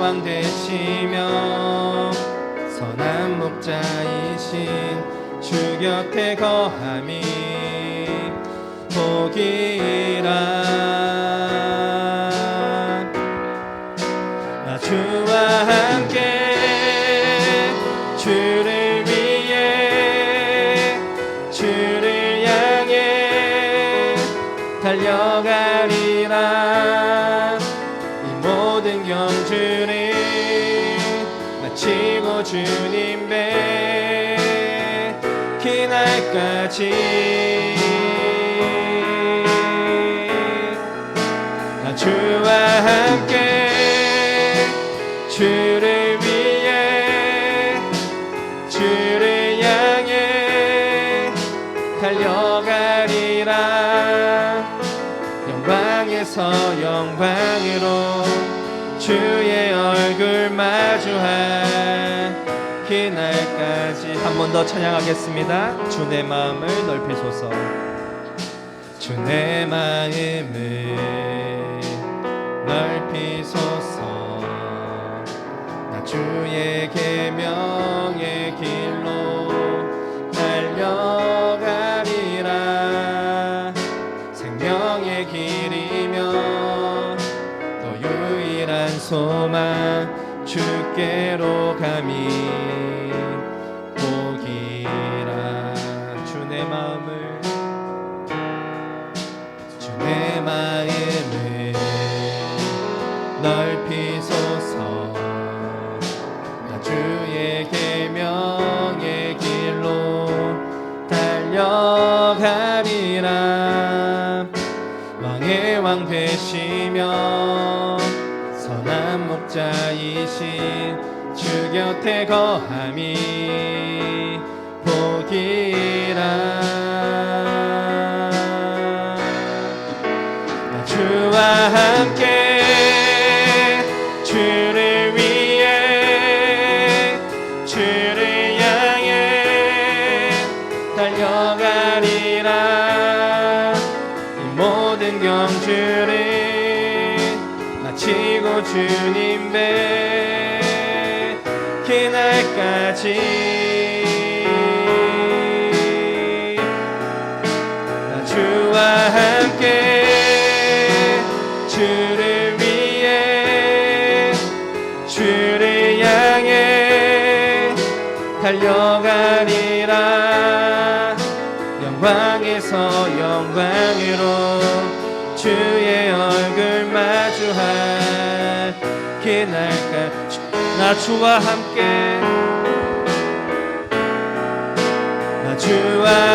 왕 되시며 선한 목자이신 주 곁에 거함이 복이라. 나 주와 함께 주를 위해 주를 향해 달려가리라. 이 모든 경주를 마치고 주님 뵙기 날까지 나 주와 함께 주를 위해 주를 향해 달려가리라. 영광에서 영광으로 주의 얼굴 마주할 그날까지. 한 번 더 찬양하겠습니다. 주 내 마음을 넓히소서. 주 내 마음을 넓히소서. 나 주의 계명의 길로 달려가리라. 생명의 길이며 또 유일한 소망 주께로 감히 보기라. 주 내 마음을 넓히소서. 나 주의 계명의 길로 달려가리라. 왕의 왕 되시며 선한 목자이신 주 곁에 거함이 복이라. 나 주와 함께 주를 위해 주를 향해 달려가리라. 이 모든 경주를 마치고 주님 뵙기 날까지 나 주와 함께 주를 위해 주를 향해 달려가리라. 영광에서 영광으로 주의 얼굴 마주할 그날까지 나 주와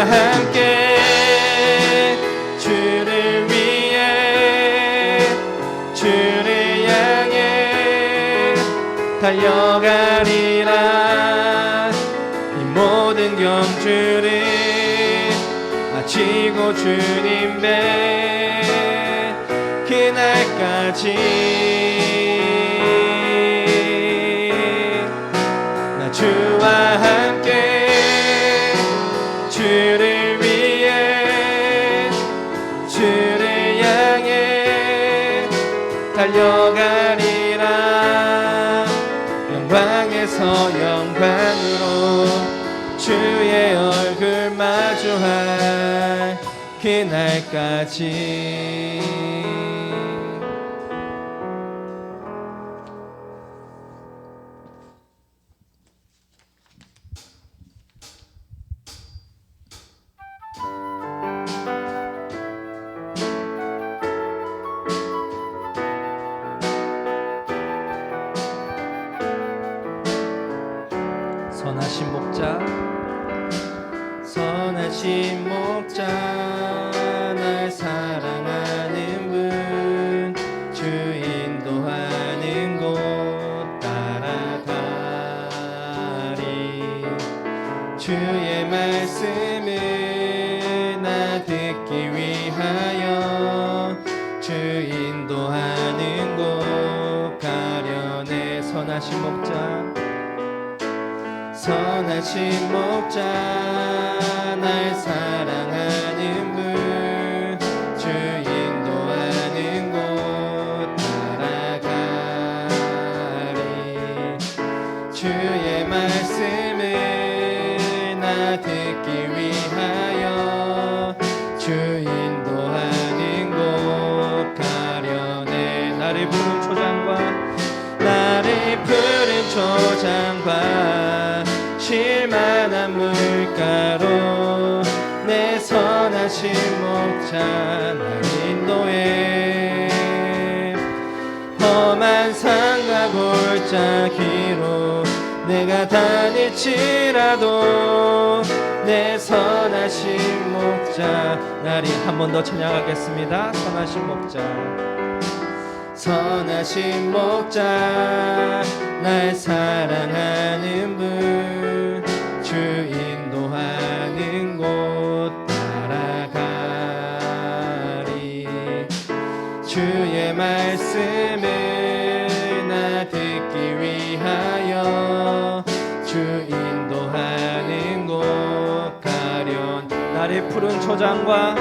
함께 주를 위해 주를 향해 달려가리라. 이 모든 경주를 마치고 주님 뵙기 날까지 나 주와 함께 주를 위해 주를 향해 달려가리라. 영광에서 영광으로 주의 얼굴 마주할 그날까지 선하신 목자 날 사랑하는 분 주 인도하는 곳 따라가리. 주의 말씀을 나 듣기 위하여 주 인도하는 곳 가려내. 선하신 목자 날 사랑하는 분 주 인도하는 곳 따라가리. 주의 말씀을 나 듣기 위하여 주 인도하는 곳 가려네. 나를 부른 초장과 쉴만한 물가로 내 선하신 목자 날 인도해. 험한 산과 골짜기로 내가 다닐지라도 내 선하신 목자 나를 한 번 더 찬양하겠습니다. 선하신 목자, 선하신 목자 날 사랑하는 분, 주 인도하는 곳 따라가리. 주의 말씀을 나 듣기 위하여 주 인도하는 곳 가련. 나를 푸른 초장과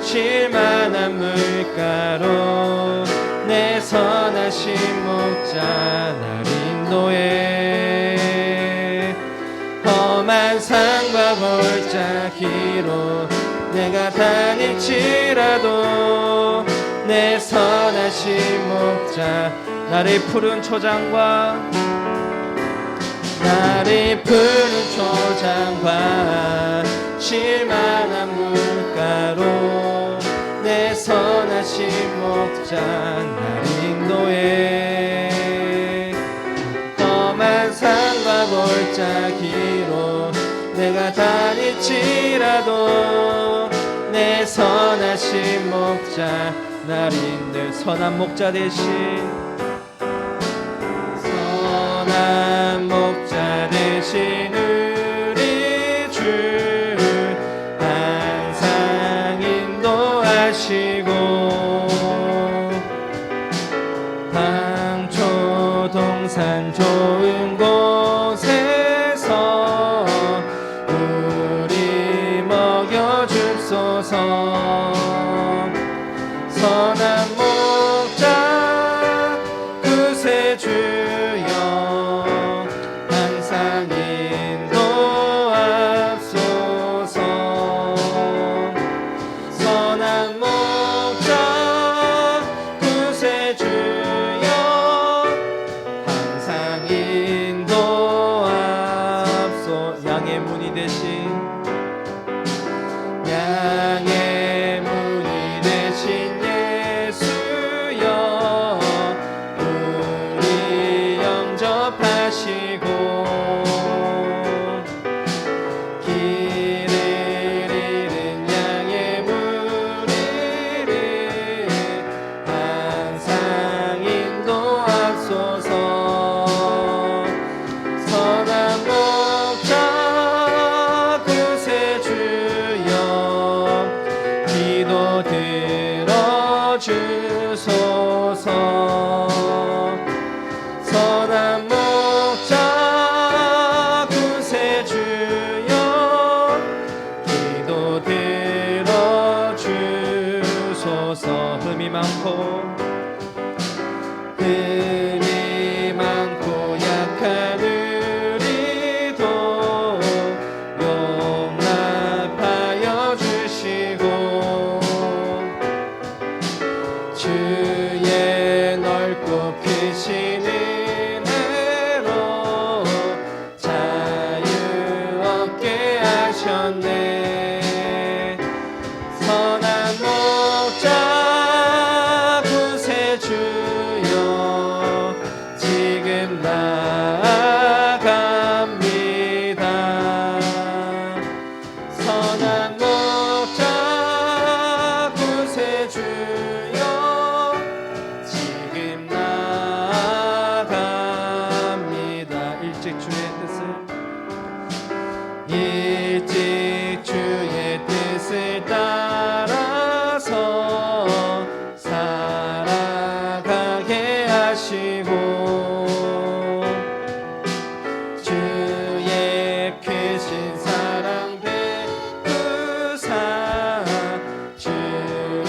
쉴만한 물가로 내 선하신 목자 날 인도해. 험한 산과 골짜기로 내가 다닐지라도 내 선하신 목자 나를 푸른 초장과 쉴만한 물가로 내 선하신 목자 날 인도해. 험한 산과 골짜기로 내가 다닐지라도 내 선하신 목자 날 인도해. 선한 목자 대신, 선한 목자 대신 우리 주 항상 인도하시고 방초 동산 좋은 곳에서 우리 먹여줍소서. 선한 목자 구세주여 항상 인도하소서. 선한 목자 구세주여 항상 인도하소서. 양의 문이 되신, 양의 문이 되신 예수여 우리 영접하시고 길을 잃은 양의 무리를 항상 인도하소서. 선한 목자 구세주여 기도 들어주소서. 선한 목자 구세주여 기도 들어주소서. 흠이 많고 약한 우리도 용납하여 주시고 주의 넓고 크신 은혜로 자유 얻게 하셨네. 선한 목자 구세주여 지금 나아갑니다. 선한 목자 구세주여 지금 나아갑니다. 일찍 주의 뜻을 따라서 살아가게 하시고 주의 크신 사랑 베푸사 주를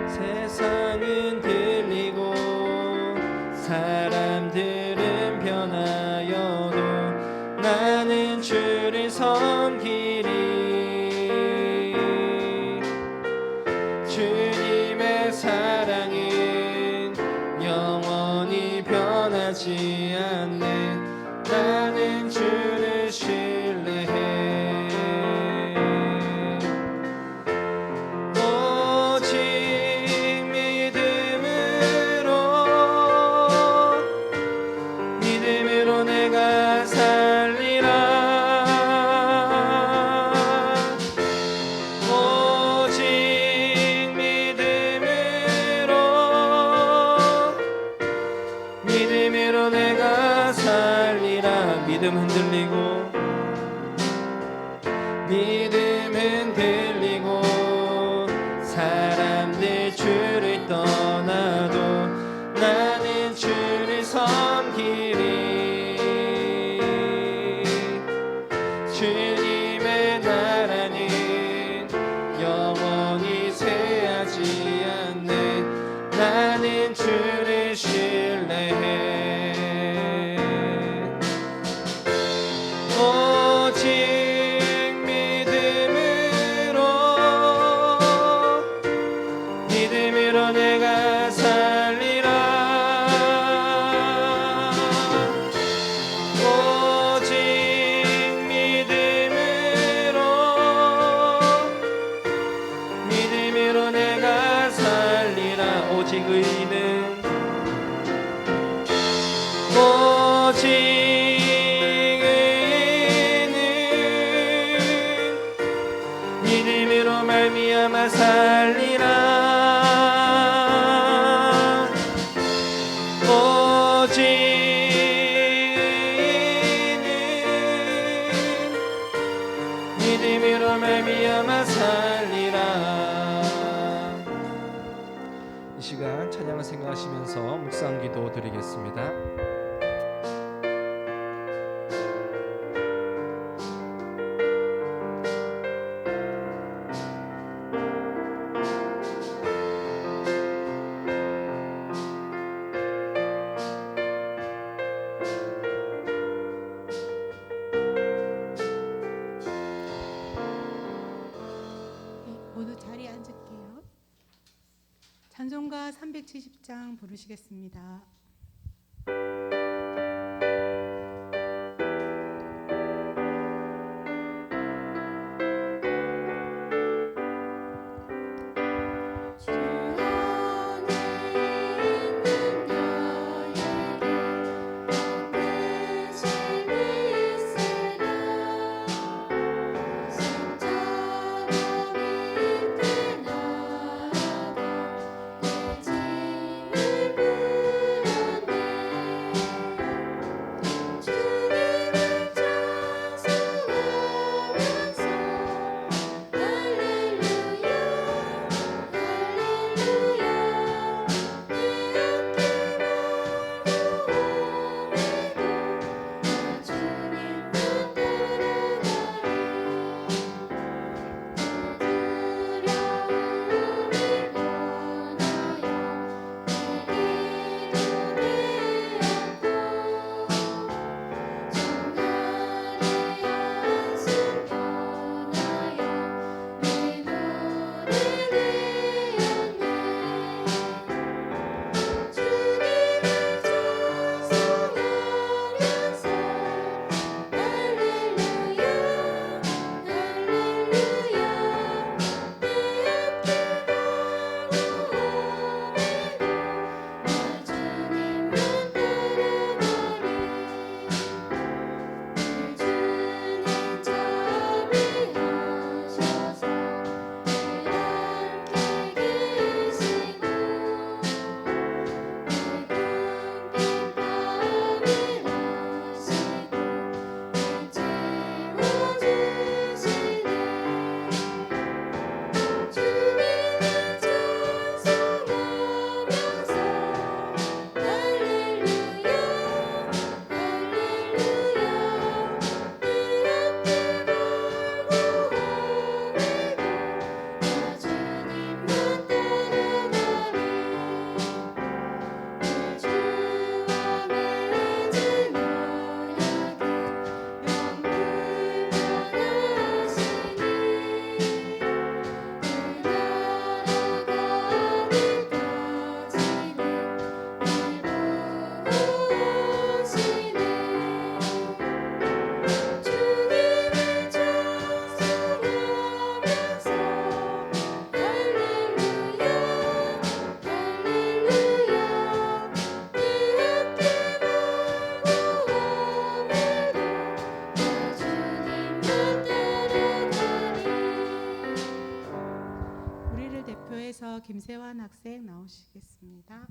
세상은 들리고 사람들은 변하여도 나는 주를 섬기리. 주님의 사랑은 영원히 변하지 않네. 나는 주를 신뢰해. 오직 믿음으로 내가 살리라. 오직 믿음으로 내가 살리라. 믿음 흔들리고 사람들 주를 떠나도 나는 주를 섬기리. 주님의 나라는 영원히 쇠하지 않네. 나는 주를 신뢰해. 오직 믿음으로 내가 살리라. 오직 믿음으로 내가 살리라. 오직 의인은 믿음으로 말미암아 살리라. 오직 믿음으로 말미암아 살리라. 이 시간 찬양을 생각하시면서 묵상기도 드리겠습니다. 모두 자리에 앉을게요. 찬송가 370장 부르시겠습니다. 내 짐을 학생 나오시겠습니다.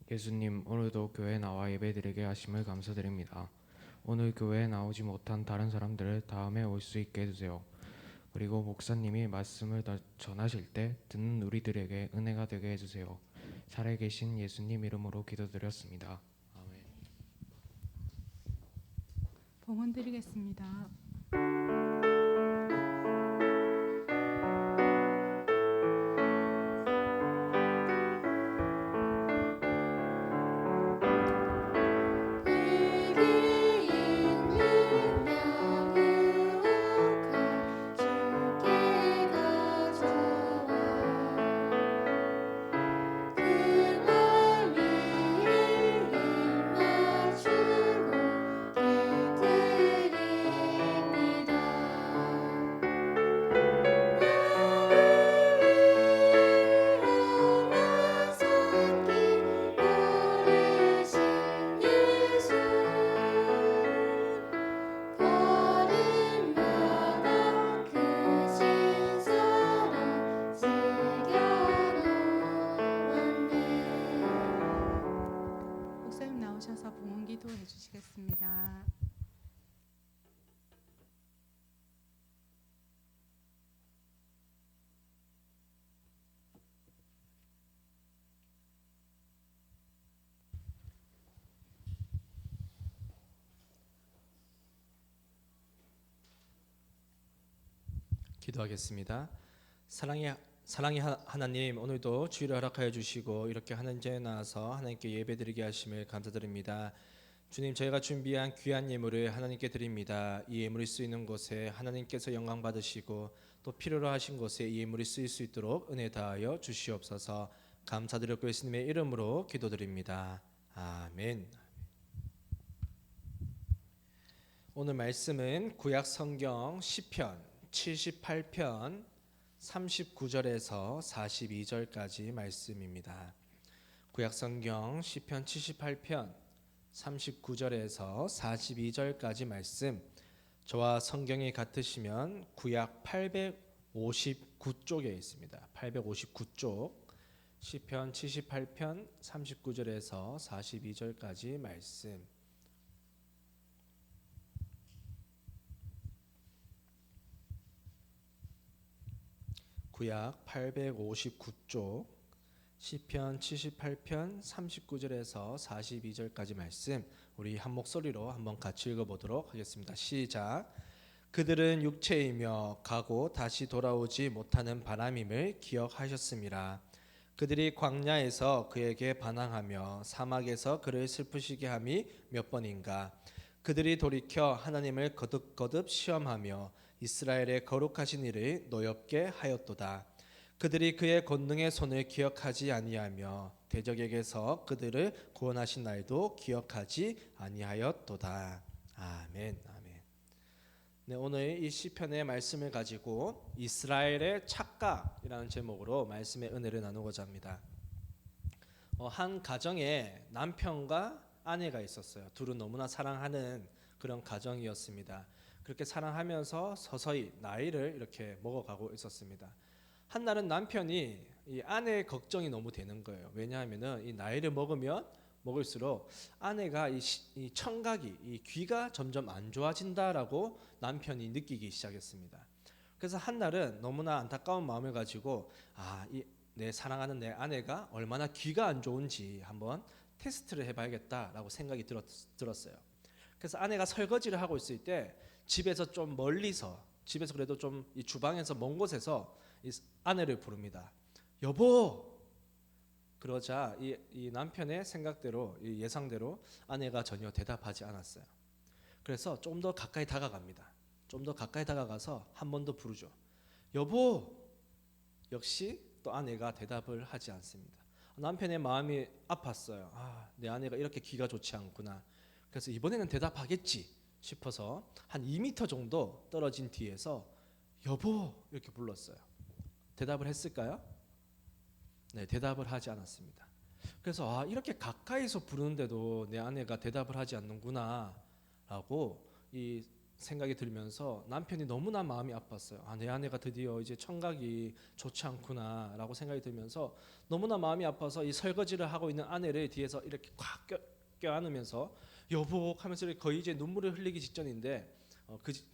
예수님, 오늘도 교회에 나와 예배드리게 하심을 감사드립니다. 오늘 교회에 나오지 못한 다른 사람들을 다음에 올 수 있게 해주세요. 그리고 목사님이 말씀을 전하실 때 듣는 우리들에게 은혜가 되게 해주세요. 살아계신 예수님 이름으로 기도드렸습니다. 아멘. 봉헌 드리겠습니다. 목사님 나오셔서 봉헌 기도해 주시겠습니다. 기도하겠습니다. 사랑의 하나님, 오늘도 주의를 허락하여 주시고 이렇게 하나님 전에 나와서 하나님께 예배드리게 하심을 감사드립니다. 주님, 저희가 준비한 귀한 예물을 하나님께 드립니다. 이 예물이 쓰이는 곳에 하나님께서 영광 받으시고 또 필요로 하신 곳에 이 예물이 쓰일 수 있도록 은혜 다하여 주시옵소서. 감사드렸고 예수님의 이름으로 기도드립니다. 아멘. 오늘 말씀은 구약 성경 시편 78편 39절에서 42절까지 말씀입니다. 구약 성경 시편 78편 39절에서 42절까지 말씀, 저와 성경이 같으시면 구약 859쪽에 있습니다. 859쪽 시편 78편 39절에서 42절까지 말씀. 구약 859쪽 시편 78편 39절에서 42절까지 말씀, 우리 한 목소리로 한번 같이 읽어보도록 하겠습니다. 시작. 그들은 육체이며 가고 다시 돌아오지 못하는 바람임을 기억하셨음이라. 그들이 광야에서 그에게 반항하며 사막에서 그를 슬프시게 함이 몇 번인가. 그들이 돌이켜 하나님을 거듭거듭 시험하며 이스라엘의 거룩하신 이를 노엽게 하였도다. 그들이 그의 권능의 손을 기억하지 아니하며 대적에게서 그들을 구원하신 날도 기억하지 아니하였도다. 아멘. 아멘. 네, 오늘 이 시편의 말씀을 가지고 이스라엘의 착각이라는 제목으로 말씀의 은혜를 나누고자 합니다. 한 가정에 남편과 아내가 있었어요. 둘은 너무나 사랑하는 그런 가정이었습니다. 그렇게 사랑하면서 서서히 나이를 이렇게 먹어가고 있었습니다. 한날은 남편이 이 아내의 걱정이 너무 되는 거예요. 왜냐하면은 이 나이를 먹으면 먹을수록 아내가 이 청각이, 이 귀가 점점 안 좋아진다라고 남편이 느끼기 시작했습니다. 그래서 한날은 너무나 안타까운 마음을 가지고 내 사랑하는 내 아내가 얼마나 귀가 안 좋은지 한번 테스트를 해봐야겠다라고 생각이 들었어요. 그래서 아내가 설거지를 하고 있을 때 집에서 좀 멀리서, 집에서 그래도 좀 이 주방에서 먼 곳에서 이 아내를 부릅니다. 여보. 그러자 이 남편의 생각대로, 이 예상대로 아내가 전혀 대답하지 않았어요. 그래서 좀 더 가까이 다가갑니다. 좀 더 가까이 다가가서 한 번 더 부르죠. 여보. 역시 또 아내가 대답을 하지 않습니다. 남편의 마음이 아팠어요. 내 아내가 이렇게 귀가 좋지 않구나. 그래서 이번에는 대답하겠지 싶어서 한 2m 정도 떨어진 뒤에서 여보 이렇게 불렀어요. 대답을 했을까요? 네, 대답을 하지 않았습니다. 그래서 이렇게 가까이서 부르는데도 내 아내가 대답을 하지 않는구나라고 이 생각이 들면서 남편이 너무나 마음이 아팠어요. 내 아내가 드디어 이제 청각이 좋지 않구나라고 생각이 들면서 너무나 마음이 아파서 이 설거지를 하고 있는 아내를 뒤에서 이렇게 꽉 껴안으면서 여보 하면서 거의 이제 눈물을 흘리기 직전인데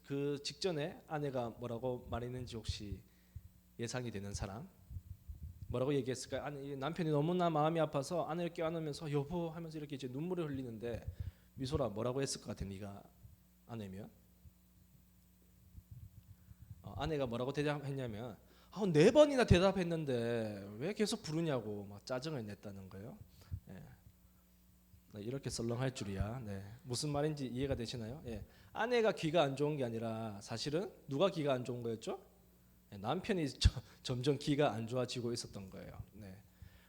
그 직전에 아내가 뭐라고 말했는지 혹시 예상이 되는 사람? 뭐라고 얘기했을까요? 남편이 너무나 마음이 아파서 아내를 껴안으면서 여보 하면서 이렇게 이제 눈물을 흘리는데 미소라 뭐라고 했을 것 같아? 네가 아내면 아내가 뭐라고 대답했냐면 4번이나 대답했는데 왜 계속 부르냐고 막 짜증을 냈다는 거예요. 이렇게 썰렁할 줄이야. 무슨 말인지 이해가 되시나요? 아내가 귀가 안 좋은 게 아니라 사실은 누가 귀가 안 좋은 거였죠? 남편이 점점 귀가 안 좋아지고 있었던 거예요.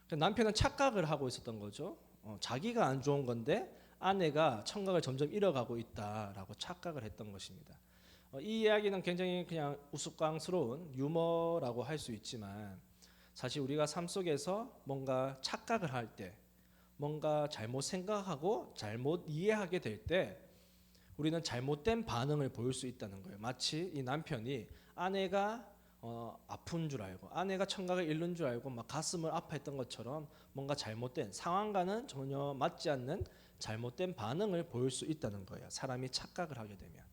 남편은 착각을 하고 있었던 거죠. 자기가 안 좋은 건데 아내가 청각을 점점 잃어가고 있다라고 착각을 했던 것입니다. 이 이야기는 굉장히 그냥 우스꽝스러운 유머라고 할 수 있지만 사실 우리가 삶 속에서 뭔가 착각을 할 때, 뭔가 잘못 생각하고 잘못 이해하게 될 때 우리는 잘못된 반응을 보일 수 있다는 거예요. 마치 이 남편이 아내가 아픈 줄 알고 아내가 청각을 잃는 줄 알고 막 가슴을 아파했던 것처럼 뭔가 잘못된 상황과는 전혀 맞지 않는 잘못된 반응을 보일 수 있다는 거예요. 사람이 착각을 하게 되면.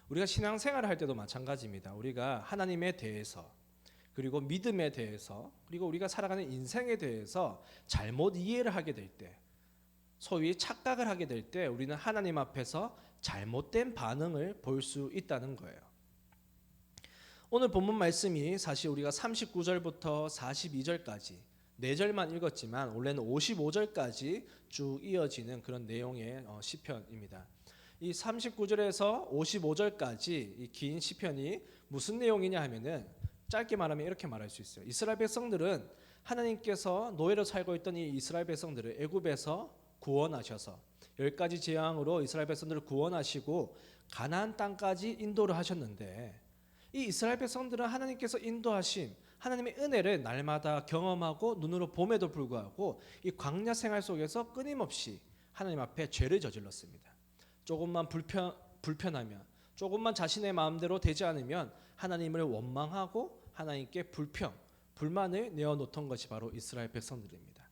우리가 신앙생활을 할 때도 마찬가지입니다. 우리가 하나님에 대해서 그리고 믿음에 대해서 그리고 우리가 살아가는 인생에 대해서 잘못 이해를 하게 될 때, 소위 착각을 하게 될 때 우리는 하나님 앞에서 잘못된 반응을 볼 수 있다는 거예요. 오늘 본문 말씀이 사실 우리가 39절부터 42절까지 4절만 읽었지만 원래는 55절까지 쭉 이어지는 그런 내용의 시편입니다. 이 39절에서 55절까지 이 긴 시편이 무슨 내용이냐 하면은 짧게 말하면 이렇게 말할 수 있어요. 이스라엘 백성들은 하나님께서 노예로 살고 있던 이 이스라엘 백성들을 애굽에서 구원하셔서 10가지 재앙으로 이스라엘 백성들을 구원하시고 가나안 땅까지 인도를 하셨는데 이 이스라엘 백성들은 하나님께서 인도하신 하나님의 은혜를 날마다 경험하고 눈으로 봄에도 불구하고 이 광야 생활 속에서 끊임없이 하나님 앞에 죄를 저질렀습니다. 조금만 불편하면 조금만 자신의 마음대로 되지 않으면 하나님을 원망하고 하나님께 불만을 내어놓던 것이 바로 이스라엘 백성들입니다.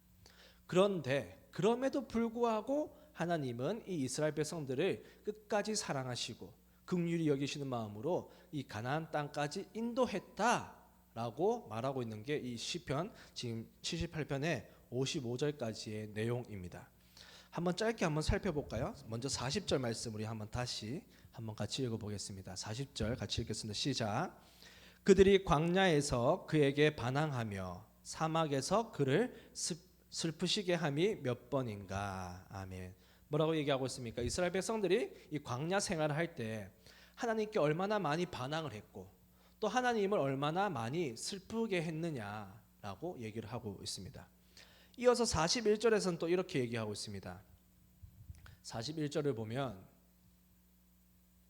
그런데 그럼에도 불구하고 하나님은 이 이스라엘 백성들을 끝까지 사랑하시고 긍휼히 여기시는 마음으로 이 가나안 땅까지 인도했다라고 말하고 있는 게 이 시편 지금 78편의 55절까지의 내용입니다. 한번 짧게 한번 살펴볼까요? 먼저 40절 말씀 우리 한번 같이 읽어보겠습니다. 40절 같이 읽겠습니다. 시작. 그들이 광야에서 그에게 반항하며 사막에서 그를 슬프시게 함이 몇 번인가. 아멘. 뭐라고 얘기하고 있습니까? 이스라엘 백성들이 이 광야 생활을 할 때 하나님께 얼마나 많이 반항을 했고 또 하나님을 얼마나 많이 슬프게 했느냐라고 얘기를 하고 있습니다. 이어서 41절에서는 또 이렇게 얘기하고 있습니다. 41절을 보면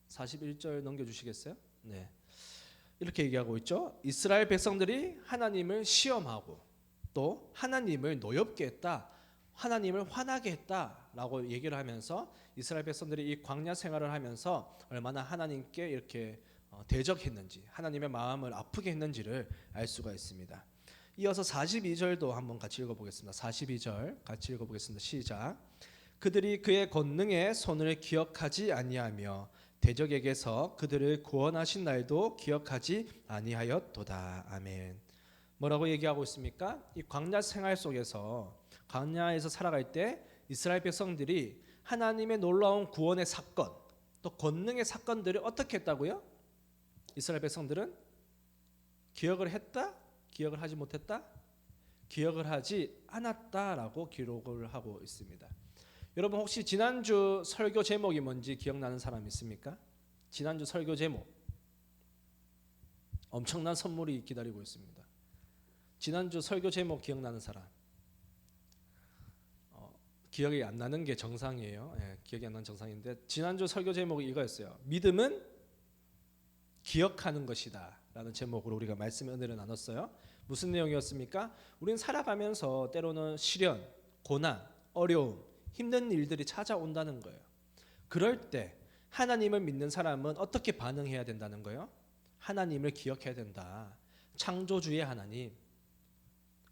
41절 넘겨주시겠어요? 네. 이렇게 얘기하고 있죠. 이스라엘 백성들이 하나님을 시험하고 또 하나님을 노엽게 했다, 하나님을 화나게 했다라고 얘기를 하면서 이스라엘 백성들이 이 광야 생활을 하면서 얼마나 하나님께 이렇게 대적했는지, 하나님의 마음을 아프게 했는지를 알 수가 있습니다. 이어서 42절도 한번 같이 읽어보겠습니다. 42절 같이 읽어보겠습니다. 시작. 그들이 그의 권능의 손을 기억하지 아니하며 대적에게서 그들을 구원하신 날도 기억하지 아니하였도다. 아멘. 뭐라고 얘기하고 있습니까? 이 광야 생활 속에서 광야에서 살아갈 때 이스라엘 백성들이 하나님의 놀라운 구원의 사건 또 권능의 사건들을 어떻게 했다고요? 이스라엘 백성들은 기억을 했다? 기억을 하지 못했다? 기억을 하지 않았다라고 기록을 하고 있습니다. 여러분 혹시 지난주 설교 제목이 뭔지 기억나는 사람 있습니까? 지난주 설교 제목 엄청난 선물이 기다리고 있습니다. 지난주 설교 제목 기억나는 사람? 기억이 안 나는 게 정상이에요. 기억이 안 나는 정상인데 지난주 설교 제목이 이거였어요. 믿음은 기억하는 것이다 라는 제목으로 우리가 말씀의 은혜를 나눴어요. 무슨 내용이었습니까? 우리는 살아가면서 때로는 시련, 고난, 어려움, 힘든 일들이 찾아온다는 거예요. 그럴 때 하나님을 믿는 사람은 어떻게 반응해야 된다는 거예요? 하나님을 기억해야 된다. 창조주의 하나님,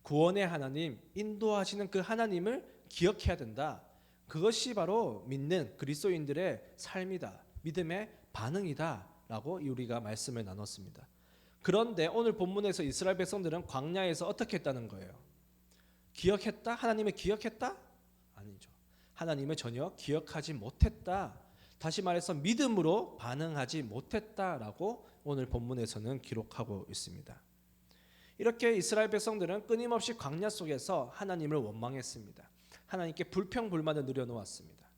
구원의 하나님, 인도하시는 그 하나님을 기억해야 된다. 그것이 바로 믿는 그리스도인들의 삶이다. 믿음의 반응이다. 라고 우리가 말씀을 나눴습니다. 그런데 오늘 본문에서 이스라엘 백성들은 광야에서 어떻게 했다는 거예요? 기억했다? 하나님을 기억했다? 아니죠. 하나님을 전혀 기억하지 못했다. 다시 말해서 믿음으로 반응하지 못했다라고 오늘 본문에서는 기록하고 있습니다. 이렇게 이스라엘 백성들은 끊임없이 광야 속에서 하나님을 원망했습니다. 하나님께 불평불만을 늘여놓았습니다.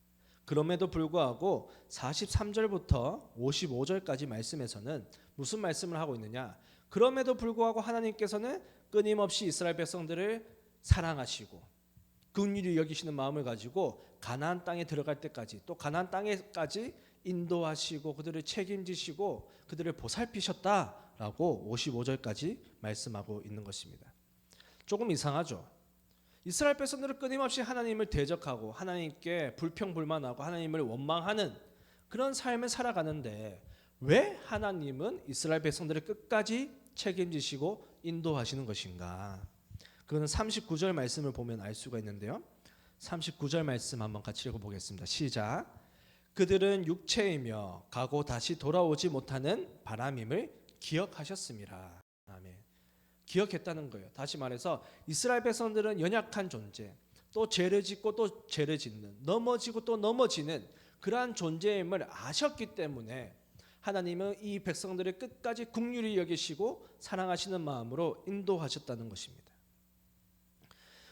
그럼에도 불구하고 43절부터 55절까지 말씀에서는 무슨 말씀을 하고 있느냐? 그럼에도 불구하고 하나님께서는 끊임없이 이스라엘 백성들을 사랑하시고 긍휼히 여기시는 마음을 가지고 가나안 땅에 들어갈 때까지 또 가나안 땅에까지 인도하시고 그들을 책임지시고 그들을 보살피셨다라고 55절까지 말씀하고 있는 것입니다. 조금 이상하죠. 이스라엘 백성들은 끊임없이 하나님을 대적하고 하나님께 불평불만하고 하나님을 원망하는 그런 삶을 살아가는데 왜 하나님은 이스라엘 백성들을 끝까지 책임지시고 인도하시는 것인가? 그거는 39절 말씀을 보면 알 수가 있는데요. 39절 말씀 한번 같이 읽어보겠습니다. 시작. 그들은 육체이며 가고 다시 돌아오지 못하는 바람임을 기억하셨습니다. 아멘. 기억했다는 거예요. 다시 말해서 이스라엘 백성들은 연약한 존재, 또 죄를 짓고 또 죄를 짓는, 넘어지고 또 넘어지는 그러한 존재임을 아셨기 때문에 하나님은 이 백성들을 끝까지 긍휼히 여기시고 사랑하시는 마음으로 인도하셨다는 것입니다.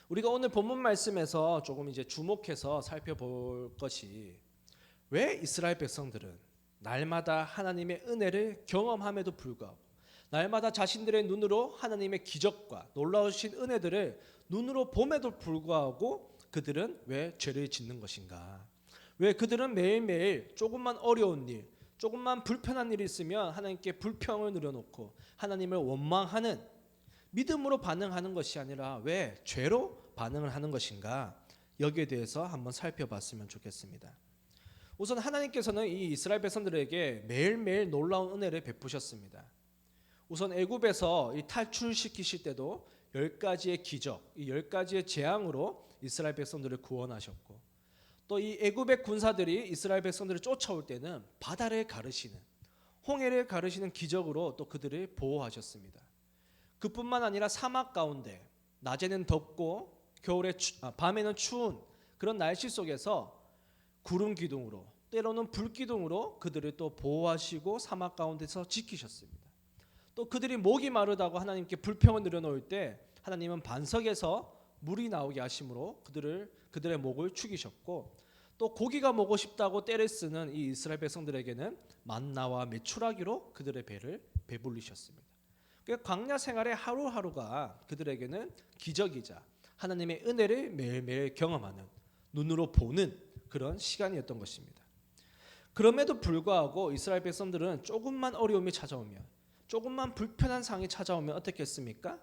우리가 오늘 본문 말씀에서 조금 이제 주목해서 살펴볼 것이 왜 이스라엘 백성들은 날마다 하나님의 은혜를 경험함에도 불구하고 날마다 자신들의 눈으로 하나님의 기적과 놀라우신 은혜들을 눈으로 봄에도 불구하고 그들은 왜 죄를 짓는 것인가? 왜 그들은 매일매일 조금만 어려운 일, 조금만 불편한 일이 있으면 하나님께 불평을 늘여놓고 하나님을 원망하는 믿음으로 반응하는 것이 아니라 왜 죄로 반응을 하는 것인가? 여기에 대해서 한번 살펴봤으면 좋겠습니다. 우선 하나님께서는 이 이스라엘 백성들에게 매일매일 놀라운 은혜를 베푸셨습니다. 우선 애굽에서 이 탈출시키실 때도 10가지의 기적, 이 10가지의 재앙으로 이스라엘 백성들을 구원하셨고 또 이 애굽의 군사들이 이스라엘 백성들을 쫓아올 때는 바다를 가르시는 홍해를 가르시는 기적으로 또 그들을 보호하셨습니다. 그뿐만 아니라 사막 가운데 낮에는 덥고 밤에는 추운 그런 날씨 속에서 구름 기둥으로 때로는 불 기둥으로 그들을 또 보호하시고 사막 가운데서 지키셨습니다. 또 그들이 목이 마르다고 하나님께 불평을 늘여놓을 때 하나님은 반석에서 물이 나오게 하심으로 그들의 목을 축이셨고 또 고기가 먹고 싶다고 떼를 쓰는 이 이스라엘 백성들에게는 만나와 메추라기로 그들의 배를 배불리셨습니다. 광야 생활의 하루하루가 그들에게는 기적이자 하나님의 은혜를 매일매일 경험하는 눈으로 보는 그런 시간이었던 것입니다. 그럼에도 불구하고 이스라엘 백성들은 조금만 어려움이 찾아오면 조금만 불편한 상황이 찾아오면 어떻게 했습니까?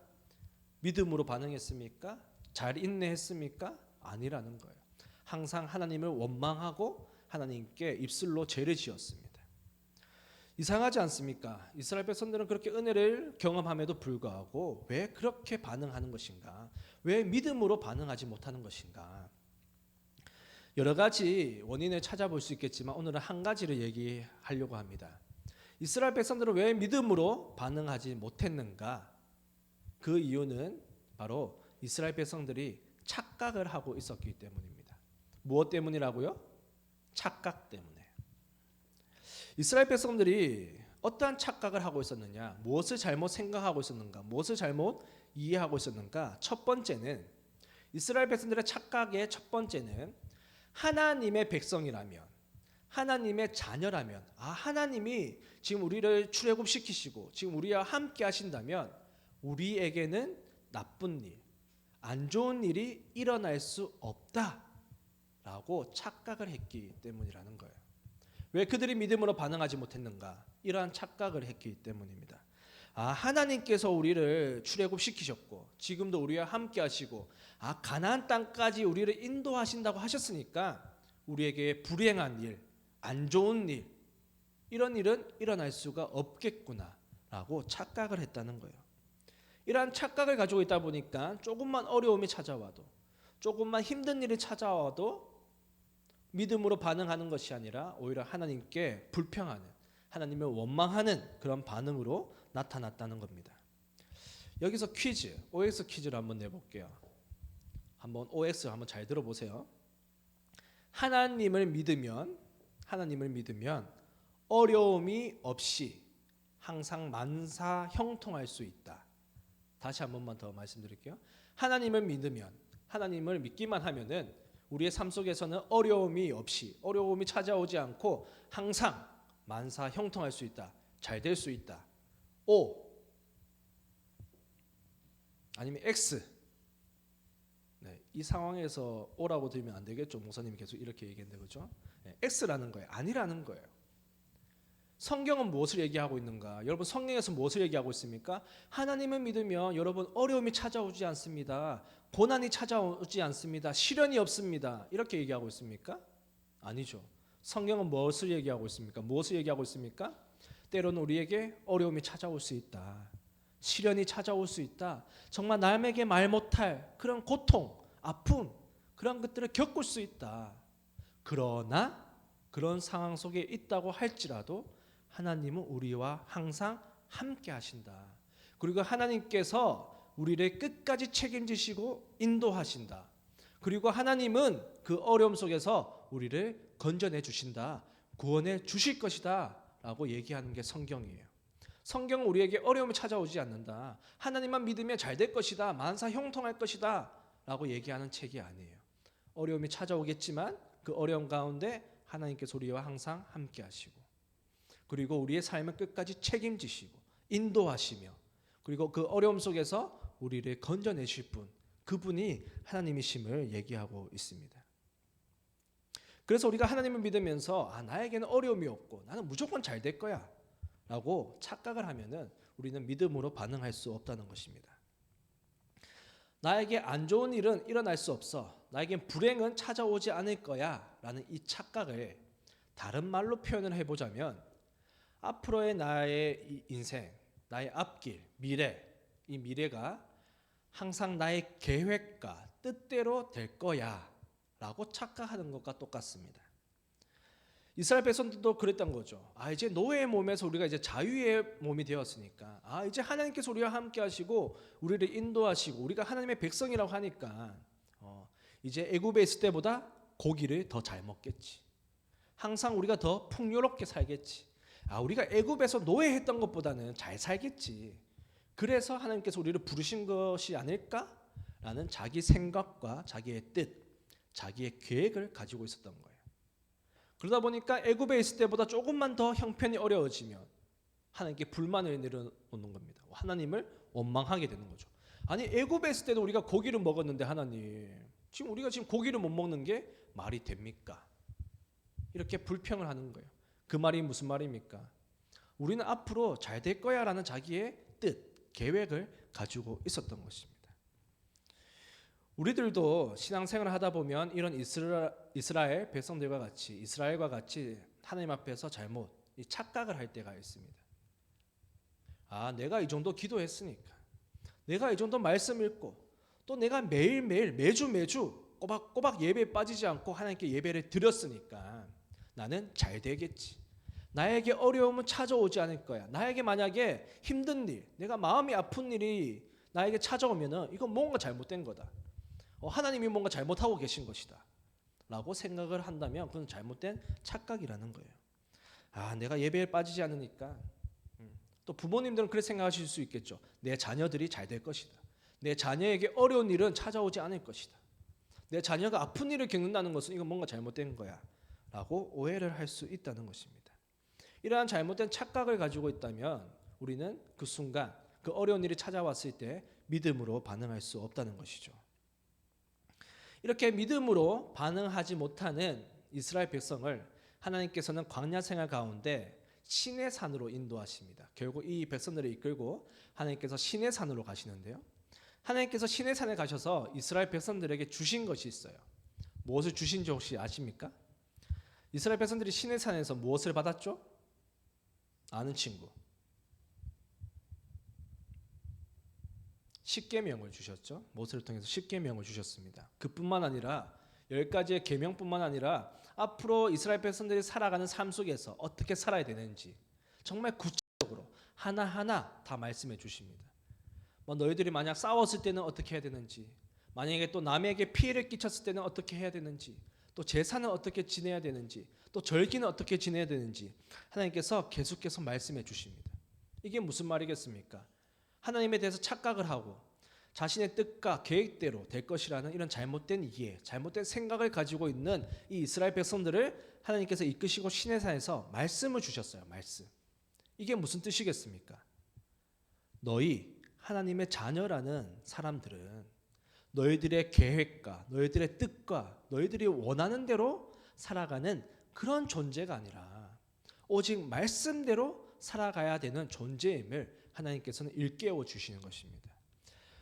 믿음으로 반응했습니까? 잘 인내했습니까? 아니라는 거예요. 항상 하나님을 원망하고 하나님께 입술로 죄를 지었습니다. 이상하지 않습니까? 이스라엘 백성들은 그렇게 은혜를 경험함에도 불구하고 왜 그렇게 반응하는 것인가? 왜 믿음으로 반응하지 못하는 것인가? 여러 가지 원인을 찾아볼 수 있겠지만 오늘은 한 가지를 얘기하려고 합니다. 이스라엘 백성들은 왜 믿음으로 반응하지 못했는가? 그 이유는 바로 이스라엘 백성들이 착각을 하고 있었기 때문입니다. 무엇 때문이라고요? 착각 때문에. 이스라엘 백성들이 어떠한 착각을 하고 있었느냐? 무엇을 잘못 생각하고 있었는가? 무엇을 잘못 이해하고 있었는가? 첫 번째는 이스라엘 백성들의 착각의 첫 번째는 하나님의 백성이라면 하나님의 자녀라면 하나님이 지금 우리를 출애굽시키시고 지금 우리와 함께 하신다면 우리에게는 나쁜 일, 안 좋은 일이 일어날 수 없다라고 착각을 했기 때문이라는 거예요. 왜 그들이 믿음으로 반응하지 못했는가? 이러한 착각을 했기 때문입니다. 하나님께서 우리를 출애굽시키셨고 지금도 우리와 함께 하시고 가나안 땅까지 우리를 인도하신다고 하셨으니까 우리에게 불행한 일, 안 좋은 일, 이런 일은 일어날 수가 없겠구나라고 착각을 했다는 거예요. 이러한 착각을 가지고 있다 보니까 조금만 어려움이 찾아와도, 조금만 힘든 일이 찾아와도 믿음으로 반응하는 것이 아니라 오히려 하나님께 불평하는, 하나님을 원망하는 그런 반응으로 나타났다는 겁니다. 여기서 퀴즈, OX 퀴즈를 한번 내볼게요. 한번 OX 한번 잘 들어보세요. 하나님을 믿으면 어려움이 없이 항상 만사 형통할 수 있다. 다시 한 번만 더 말씀드릴게요. 하나님을 믿으면, 하나님을 믿기만 하면은 우리의 삶 속에서는 어려움이 없이, 어려움이 찾아오지 않고 항상 만사 형통할 수 있다. 잘 될 수 있다. O 아니면 X. 네, 이 상황에서 O라고 들으면 안 되겠죠. 목사님이 계속 이렇게 얘기했는데 그죠? 네, X라는 거예요. 아니라는 거예요. 성경은 무엇을 얘기하고 있는가? 여러분 성경에서 무엇을 얘기하고 있습니까? 하나님을 믿으면 여러분 어려움이 찾아오지 않습니다. 고난이 찾아오지 않습니다. 시련이 없습니다. 이렇게 얘기하고 있습니까? 아니죠. 성경은 무엇을 얘기하고 있습니까? 무엇을 얘기하고 있습니까? 때로는 우리에게 어려움이 찾아올 수 있다. 시련이 찾아올 수 있다. 정말 남에게 말 못할 그런 고통, 아픔, 그런 것들을 겪을 수 있다. 그러나 그런 상황 속에 있다고 할지라도 하나님은 우리와 항상 함께 하신다. 그리고 하나님께서 우리를 끝까지 책임지시고 인도하신다. 그리고 하나님은 그 어려움 속에서 우리를 건져내 주신다. 구원해 주실 것이다. 라고 얘기하는 게 성경이에요. 성경은 우리에게 어려움이 찾아오지 않는다. 하나님만 믿으면 잘 될 것이다. 만사 형통할 것이다. 라고 얘기하는 책이 아니에요. 어려움이 찾아오겠지만 그 어려움 가운데 하나님께서 우리와 항상 함께 하시고 그리고 우리의 삶을 끝까지 책임지시고 인도하시며 그리고 그 어려움 속에서 우리를 건져내실 분, 그분이 하나님이심을 얘기하고 있습니다. 그래서 우리가 하나님을 믿으면서 나에게는 어려움이 없고 나는 무조건 잘 될 거야 라고 착각을 하면은 우리는 믿음으로 반응할 수 없다는 것입니다. 나에게 안 좋은 일은 일어날 수 없어. 나에겐 불행은 찾아오지 않을 거야 라는 이 착각을 다른 말로 표현을 해보자면 앞으로의 나의 이 인생, 나의 앞길, 미래, 이 미래가 항상 나의 계획과 뜻대로 될 거야 라고 착각하는 것과 똑같습니다. 이스라엘 백성들도 그랬던 거죠. 이제 노예의 몸에서 우리가 이제 자유의 몸이 되었으니까 이제 하나님께서 우리와 함께 하시고 우리를 인도하시고 우리가 하나님의 백성이라고 하니까 이제 애굽에 있을 때보다 고기를 더 잘 먹겠지. 항상 우리가 더 풍요롭게 살겠지. 우리가 애굽에서 노예했던 것보다는 잘 살겠지. 그래서 하나님께서 우리를 부르신 것이 아닐까라는 자기 생각과 자기의 뜻, 자기의 계획을 가지고 있었던 거예요. 그러다 보니까 애굽에 있을 때보다 조금만 더 형편이 어려워지면 하나님께 불만을 내려놓는 겁니다. 하나님을 원망하게 되는 거죠. 아니 애굽에 있을 때도 우리가 고기를 먹었는데 하나님 지금 우리가 지금 고기를 못 먹는 게 말이 됩니까? 이렇게 불평을 하는 거예요. 그 말이 무슨 말입니까? 우리는 앞으로 잘 될 거야 라는 자기의 뜻, 계획을 가지고 있었던 것입니다. 우리들도 신앙생활을 하다 보면 이런 이스라엘 백성들과 같이 이스라엘과 같이 하나님 앞에서 잘못 착각을 할 때가 있습니다. 내가 이 정도 기도했으니까 내가 이 정도 말씀 읽고 또 내가 매일매일 매주 꼬박꼬박 예배에 빠지지 않고 하나님께 예배를 드렸으니까 나는 잘 되겠지. 나에게 어려움은 찾아오지 않을 거야. 나에게 만약에 힘든 일, 내가 마음이 아픈 일이 나에게 찾아오면은 이건 뭔가 잘못된 거다. 하나님이 뭔가 잘못하고 계신 것이다 라고 생각을 한다면 그건 잘못된 착각이라는 거예요. 내가 예배에 빠지지 않으니까 또 부모님들은 그렇게 생각하실 수 있겠죠. 내 자녀들이 잘 될 것이다. 내 자녀에게 어려운 일은 찾아오지 않을 것이다. 내 자녀가 아픈 일을 겪는다는 것은 이건 뭔가 잘못된 거야 라고 오해를 할 수 있다는 것입니다. 이러한 잘못된 착각을 가지고 있다면 우리는 그 순간 그 어려운 일이 찾아왔을 때 믿음으로 반응할 수 없다는 것이죠. 이렇게 믿음으로 반응하지 못하는 이스라엘 백성을 하나님께서는 광야 생활 가운데 신의 산으로 인도하십니다. 결국 이 백성들을 이끌고 하나님께서 신의 산으로 가시는데요. 하나님께서 신의 산에 가셔서 이스라엘 백성들에게 주신 것이 있어요. 무엇을 주신지 혹시 아십니까? 이스라엘 백성들이 신의 산에서 무엇을 받았죠? 아는 친구. 십계명을 주셨죠. 모세를 통해서 십계명을 주셨습니다. 그뿐만 아니라 10가지의 계명뿐만 아니라 앞으로 이스라엘 백성들이 살아가는 삶 속에서 어떻게 살아야 되는지 정말 구체적으로 하나하나 다 말씀해 주십니다. 너희들이 만약 싸웠을 때는 어떻게 해야 되는지, 만약에 또 남에게 피해를 끼쳤을 때는 어떻게 해야 되는지, 또 제사는 어떻게 지내야 되는지, 또 절기는 어떻게 지내야 되는지 하나님께서 계속해서 말씀해 주십니다. 이게 무슨 말이겠습니까? 하나님에 대해서 착각을 하고 자신의 뜻과 계획대로 될 것이라는 이런 잘못된 이해, 잘못된 생각을 가지고 있는 이 이스라엘 백성들을 하나님께서 이끄시고 신의 산에서 말씀을 주셨어요. 말씀. 이게 무슨 뜻이겠습니까? 너희 하나님의 자녀라는 사람들은 너희들의 계획과 너희들의 뜻과 너희들이 원하는 대로 살아가는 그런 존재가 아니라 오직 말씀대로 살아가야 되는 존재임을 하나님께서는 일깨워 주시는 것입니다.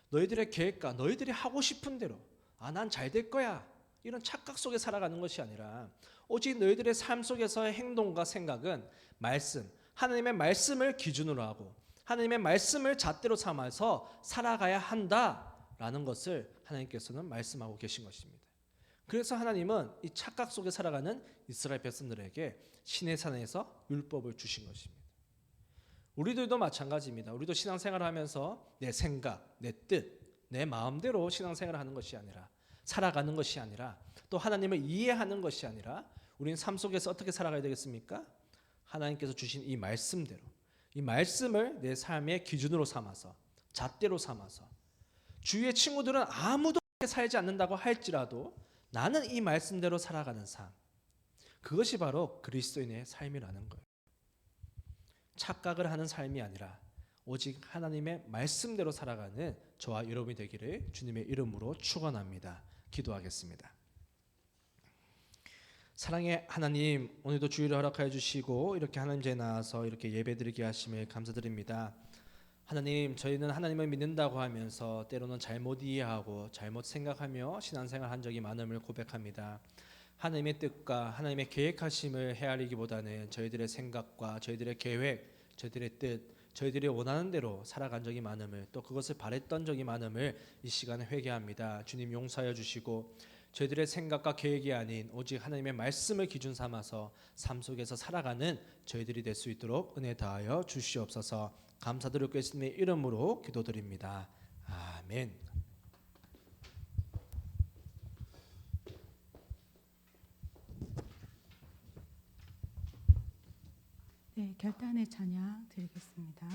너희들의 계획과 너희들이 하고 싶은 대로 난 잘 될 거야 이런 착각 속에 살아가는 것이 아니라 오직 너희들의 삶 속에서의 행동과 생각은 말씀, 하나님의 말씀을 기준으로 하고 하나님의 말씀을 잣대로 삼아서 살아가야 한다라는 것을 하나님께서는 말씀하고 계신 것입니다. 그래서 하나님은 이 착각 속에 살아가는 이스라엘 백성들에게 신의 산에서 율법을 주신 것입니다. 우리들도 마찬가지입니다. 우리도 신앙생활을 하면서 내 생각, 내 뜻, 내 마음대로 신앙생활을 하는 것이 아니라 살아가는 것이 아니라 또 하나님을 이해하는 것이 아니라 우리는 삶 속에서 어떻게 살아가야 되겠습니까? 하나님께서 주신 이 말씀대로 이 말씀을 내 삶의 기준으로 삼아서 잣대로 삼아서 주위의 친구들은 아무도 그렇게 살지 않는다고 할지라도 나는 이 말씀대로 살아가는 삶, 그것이 바로 그리스도인의 삶이라는 거예요. 착각을 하는 삶이 아니라 오직 하나님의 말씀대로 살아가는 저와 여러분이 되기를 주님의 이름으로 축원합니다. 기도하겠습니다. 사랑의 하나님, 오늘도 주일을 허락하여 주시고 이렇게 하나님 제에 나와서 이렇게 예배드리게 하심을 감사드립니다. 하나님, 저희는 하나님을 믿는다고 하면서 때로는 잘못 이해하고 잘못 생각하며 신앙생활 한 적이 많음을 고백합니다. 하나님의 뜻과 하나님의 계획하심을 헤아리기보다는 저희들의 생각과 저희들의 계획, 저희들의 뜻, 저희들이 원하는 대로 살아간 적이 많음을, 또 그것을 바랬던 적이 많음을 이 시간에 회개합니다. 주님 용서하여 주시고 저희들의 생각과 계획이 아닌 오직 하나님의 말씀을 기준 삼아서 삶 속에서 살아가는 저희들이 될 수 있도록 은혜 다하여 주시옵소서. 감사드리고 예수님의 이름으로 기도드립니다. 아멘. 네, 결단의 찬양 드리겠습니다.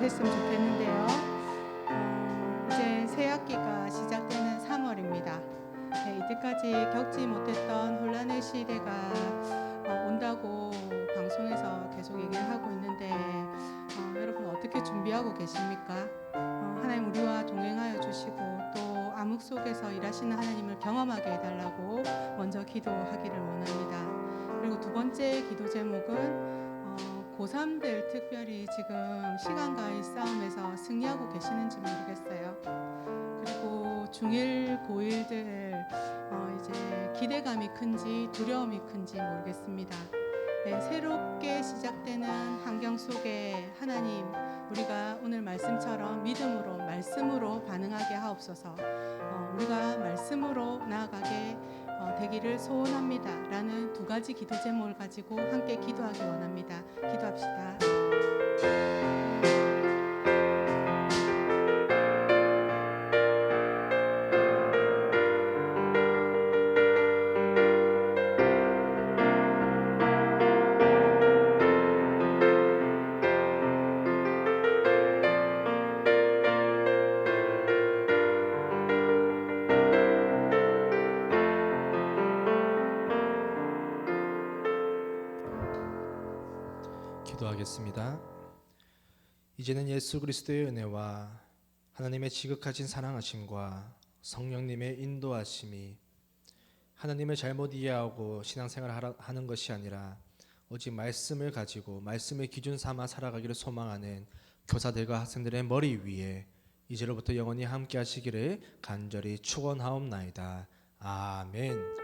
했으면 좋겠는데요. 이제 새 학기가 시작되는 3월입니다. 네, 이때까지 겪지 못했던 혼란의 시대가 온다고 방송에서 계속 얘기를 하고 있는데 여러분 어떻게 준비하고 계십니까? 하나님 우리와 동행하여 주시고 또 암흑 속에서 일하시는 하나님을 경험하게 해달라고 먼저 기도하기를 원합니다. 그리고 두 번째 기도 제목은 고3들 특별히 지금 시간과의 싸움에서 승리하고 계시는지 모르겠어요. 그리고 중1, 고1들 이제 기대감이 큰지 두려움이 큰지 모르겠습니다. 네, 새롭게 시작되는 환경 속에 하나님 우리가 오늘 말씀처럼 믿음으로 말씀으로 반응하게 하옵소서. 우리가 말씀으로 나아가게 되기를 소원합니다 라는 두 가지 기도 제목을 가지고 함께 기도하기 원합니다. 기도합시다. 기도하겠습니다. 이제는 예수 그리스도의 은혜와 하나님의 지극하신 사랑하심과 성령님의 인도하심이 하나님을 잘못 이해하고 신앙생활을 하는 것이 아니라 오직 말씀을 가지고 말씀을 기준 삼아 살아가기를 소망하는 교사들과 학생들의 머리 위에 이제로부터 영원히 함께 하시기를 간절히 축원하옵나이다. 아멘.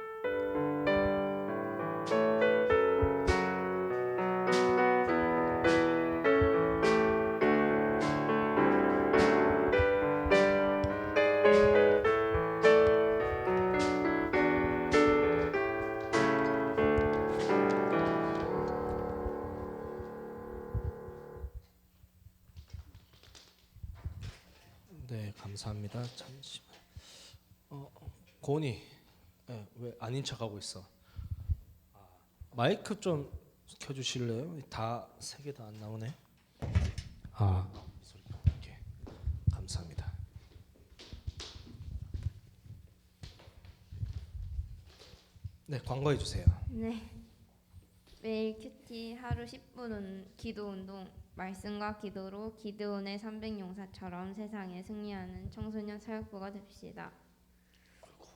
네, 감사합니다. 잠시만. 고은이, 네, 왜 아닌 척하고 있어? 마이크 좀 켜주실래요? 다 세 개 다 안 나오네. 소리가 이렇게. 감사합니다. 네, 광고해 주세요. 네. 매일 큐티 하루 10분 기도 운동 말씀과 기도로 기드온의 300용사처럼 세상에 승리하는 청소년 사역부가 됩시다.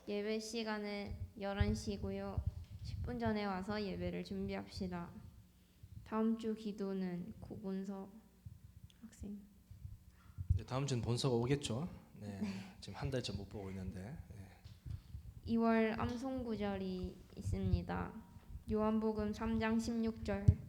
예배 시간은 11시고요. 10분 전에 와서 예배를 준비합시다. 다음 주 기도는 고본서 학생. 네, 다음 주는 본서가 오겠죠. 네, 지금 한 달째 못 보고 있는데. 네. 2월 암송 구절이 있습니다. 요한복음 3장 16절.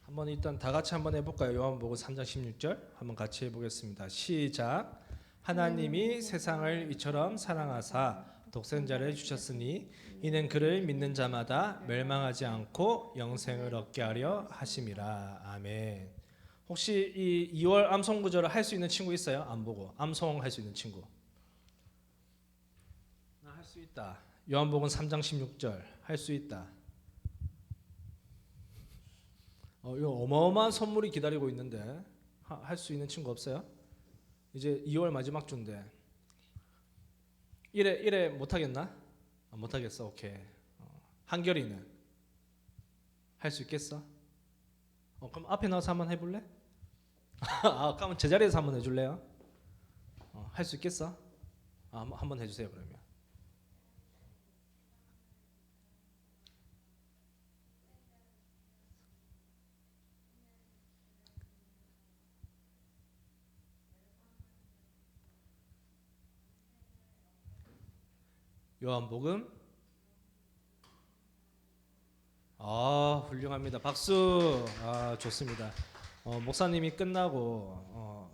한번 일단 다 같이 한번 해볼까요? 요한복음 3장 16절 한번 같이 해보겠습니다. 시작. 하나님이 세상을 이처럼 사랑하사 독생자를 주셨으니 이는 그를 믿는 자마다 멸망하지 않고 영생을 얻게 하려 하심이라. 아멘. 혹시 이 2월 암송 구절을 할 수 있는 친구 있어요? 안 보고 암송 할 수 있는 친구. 나 할 수 있다. 요한복음 3장 16절 할 수 있다. 이거 어마어마한 선물이 기다리고 있는데 할 수 있는 친구 없어요? 이제 2월 마지막 주인데 1회 못하겠나? 못하겠어. 오케이. 한결이는 할 수 있겠어? 그럼 앞에 나와서 한번 해볼래? 그러면 제자리에서 한번 해줄래요? 할 수 있겠어? 한번 해주세요 그러면. 요한복음. 훌륭합니다. 박수. 좋습니다. 목사님이 끝나고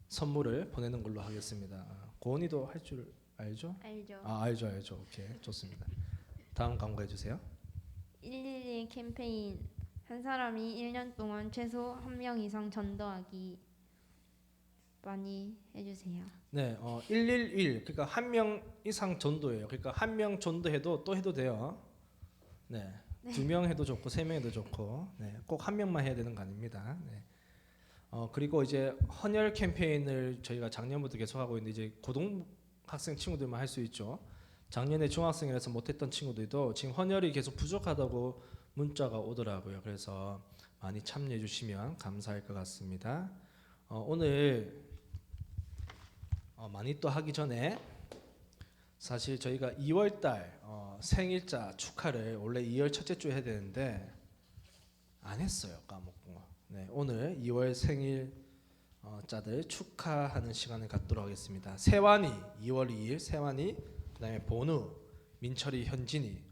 선물을 보내는 걸로 하겠습니다. 고은이도 할 줄 알죠? 알죠. 알죠. 오케이, 좋습니다. 다음 광고해 주세요. 111 캠페인 한 사람이 1년 동안 최소 1명 이상 전도하기 많이 해주세요. 네, 111 그러니까 1명 이상 전도예요. 그러니까 1명 전도해도 또 해도 돼요. 네, 2명 해도 좋고 3명 해도 좋고, 네, 꼭 1명만 해야 되는 거 아닙니다. 네. 그리고 이제 헌혈 캠페인을 저희가 작년부터 계속하고 있는데 이제 고등학생 친구들만 할 수 있죠. 작년에 중학생이라서 못했던 친구들도 지금 헌혈이 계속 부족하다고 문자가 오더라고요. 그래서 많이 참여해 주시면 감사할 것 같습니다. 오늘 많이 또 하기 전에 사실 저희가 2월달 생일자 축하를 원래 2월 첫째 주에 해야 되는데 안 했어요. 까먹고. 네, 오늘 2월 생일 자들 축하하는 시간을 갖도록 하겠습니다. 세환이 2월 2일 세환이, 그다음에 본우, 민철이, 현진이.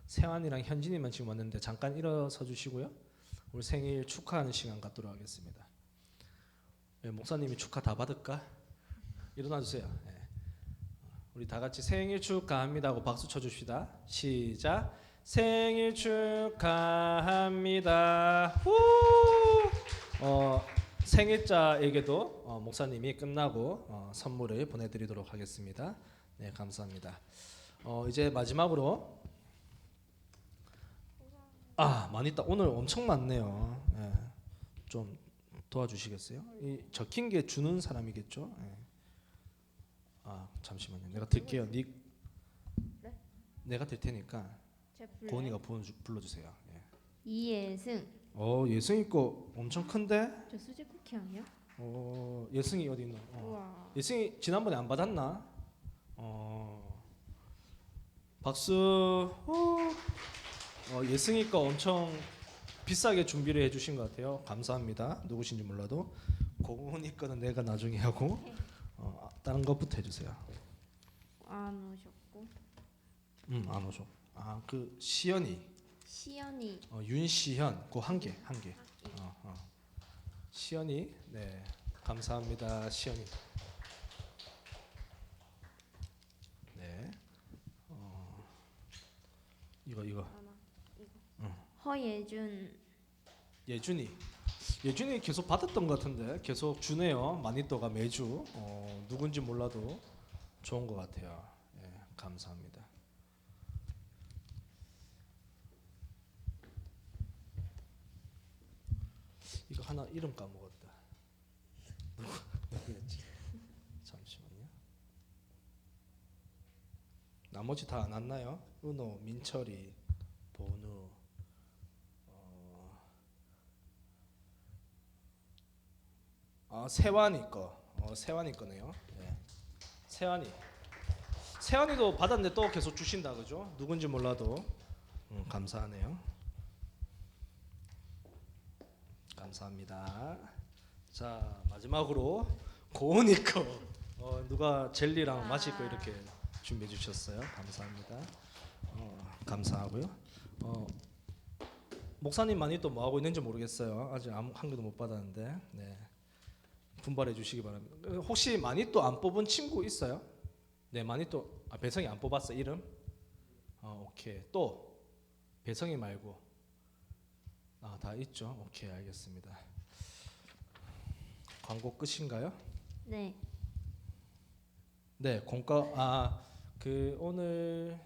세환이랑 현진이만 지금 왔는데 잠깐 일어서 주시고요. 우리 생일 축하하는 시간 갖도록 하겠습니다. 네, 목사님이 축하 다 받을까? 일어나 주세요. 네. 우리 다 같이 생일 축하합니다 하고 박수 쳐 줍시다. 시작. 생일 축하합니다. 후! 생일자에게도 목사님이 끝나고 선물을 보내드리도록 하겠습니다. 네, 감사합니다. 이제 마지막으로 많이 있다. 오늘 엄청 많네요. 네, 좀 도와주시겠어요? 이 적힌 게 주는 사람이겠죠? 네. 잠시만요. 내가 들게요. 네? 내가 들 테니까 고은이가 불러주세요. 예. 이예승. 예승이 거 엄청 큰데? 저 수제 쿠키 아니야? 예승이 어디 있노? 우와. 예승이 지난번에 안 받았나? 박수. 예승이 거 엄청 비싸게 준비를 해주신 것 같아요. 감사합니다. 누구신지 몰라도 고은이 거는 내가 나중에 하고 다른 것부터 해주세요. 안 오셨고. 안 오죠. 그 시연이. 시연이. 윤시현 그 한 개. 시연이. 네, 감사합니다. 시연이. 네. 이거. 허예준. 예준이 계속 받았던 것 같은데 계속 주네요. 마니또가 매주. 누군지 몰라도 좋은 것 같아요. 예, 감사합니다. 이거 하나 이름 까먹었다. 누구였지? 잠시만요. 나머지 다 안 왔나요? 은호, 민철이, 본우. 세환이 거. 세환이 거네요. 네. 세환이도 받았는데 또 계속 주신다, 그죠? 누군지 몰라도 감사하네요. 감사합니다. 자, 마지막으로 고은이 거. 누가 젤리랑 마실 거 이렇게 준비해 주셨어요. 감사합니다. 감사하고요. 목사님만이 또 뭐 하고 있는지 모르겠어요. 아직 한 개도 못 받았는데. 네. 분발해 주시기 바랍니다. 혹시 많이 또 안 뽑은 친구 있어요? 네, 많이 또 배성이 안 뽑았어 이름? 오케이. 또 배성이 말고 다 있죠. 오케이, 알겠습니다. 광고 끝인가요? 네. 네, 공과 그 오늘